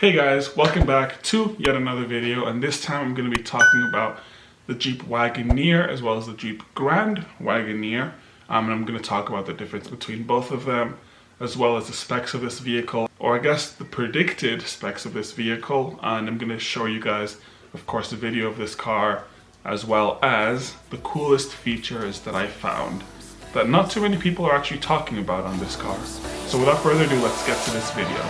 Hey guys, welcome back to yet another video, and this time I'm going to be talking about the Jeep Wagoneer as well as the Jeep Grand Wagoneer, and I'm going to talk about the difference between both of them as well as the specs of this vehicle, or I guess the predicted specs of this vehicle, and I'm going to show you guys, of course, the video of this car as well as the coolest features that I found that not too many people are actually talking about on this car. So without further ado, let's get to this video.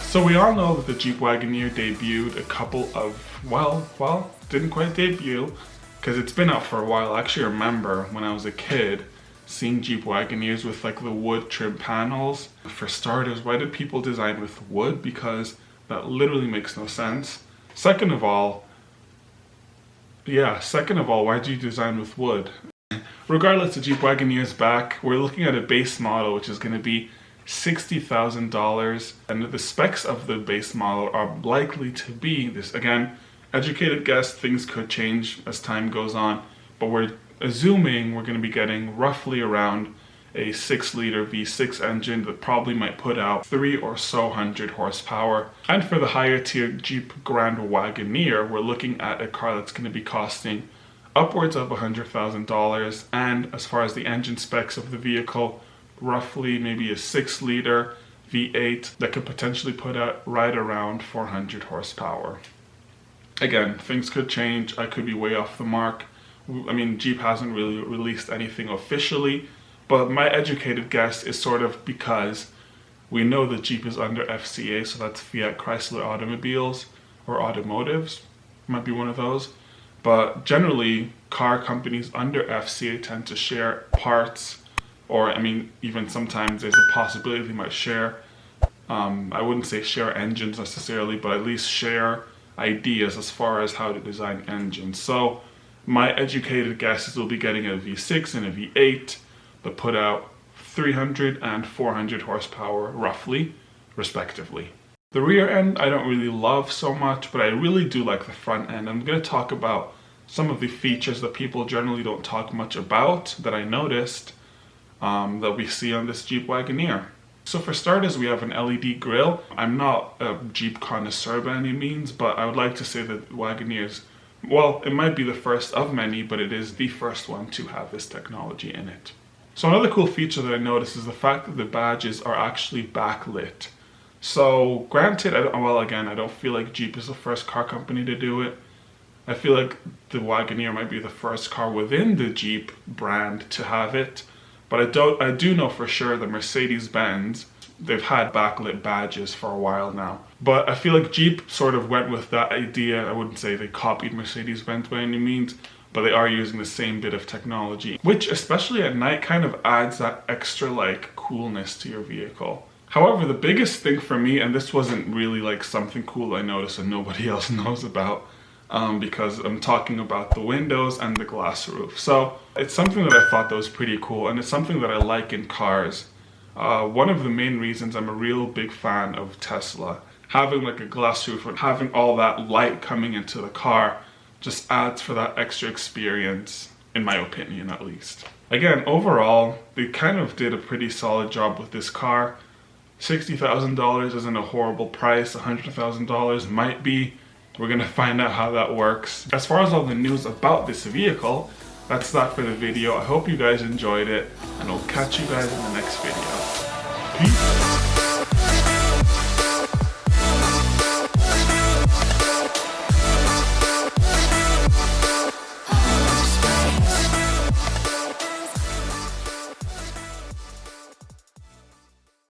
So we all know that the Jeep Wagoneer debuted a couple of, well, didn't quite debut because it's been out for a while. I actually remember when I was a kid seeing Jeep Wagoneers with like the wood trim panels. For starters, why did people design with wood? Because that literally makes no sense. Second of all, why do you design with wood? Regardless, the Jeep Wagoneer is back. We're looking at a base model which is going to be $60,000, and the specs of the base model are likely to be this. Again, educated guess, things could change as time goes on, but we're assuming we're going to be getting roughly around a 6-liter V6 engine that probably might put out 300 or so horsepower. And for the higher tier Jeep Grand Wagoneer, we're looking at a car that's going to be costing upwards of $100,000, and as far as the engine specs of the vehicle, roughly maybe a 6-liter V8 that could potentially put out right around 400 horsepower. Again, things could change. I could be way off the mark. I mean, Jeep hasn't really released anything officially, but my educated guess is sort of because we know that Jeep is under FCA, so that's Fiat Chrysler Automobiles or Automotives, might be one of those. But generally, car companies under FCA tend to share parts, or I mean, even sometimes there's a possibility they might share, I wouldn't say share engines necessarily, but at least share ideas as far as how to design engines. So my educated guess is we'll be getting a V6 and a V8 that put out 300 and 400 horsepower roughly, respectively. The rear end I don't really love so much, but I really do like the front end. I'm going to talk about some of the features that people generally don't talk much about that I noticed that we see on this Jeep Wagoneer. So for starters, we have an LED grille. I'm not a Jeep connoisseur by any means, but I would like to say that Wagoneers, well, it might be the first of many, but it is the first one to have this technology in it. So another cool feature that I noticed is the fact that the badges are actually backlit. So granted, I don't feel like Jeep is the first car company to do it. I feel like the Wagoneer might be the first car within the Jeep brand to have it. But I do know for sure that Mercedes-Benz, they've had backlit badges for a while now. But I feel like Jeep sort of went with that idea. I wouldn't say they copied Mercedes-Benz by any means, but they are using the same bit of technology, which especially at night kind of adds that extra like coolness to your vehicle. However, the biggest thing for me, and this wasn't really like something cool I noticed and nobody else knows about, because I'm talking about the windows and the glass roof. So it's something that I thought that was pretty cool, and it's something that I like in cars. One of the main reasons I'm a real big fan of Tesla, having like a glass roof and having all that light coming into the car just adds for that extra experience, in my opinion at least. Again, overall, they kind of did a pretty solid job with this car. $60,000 isn't a horrible price. $100,000 might be. We're going to find out how that works. As far as all the news about this vehicle, that's that for the video. I hope you guys enjoyed it, and I'll catch you guys in the next video. Peace.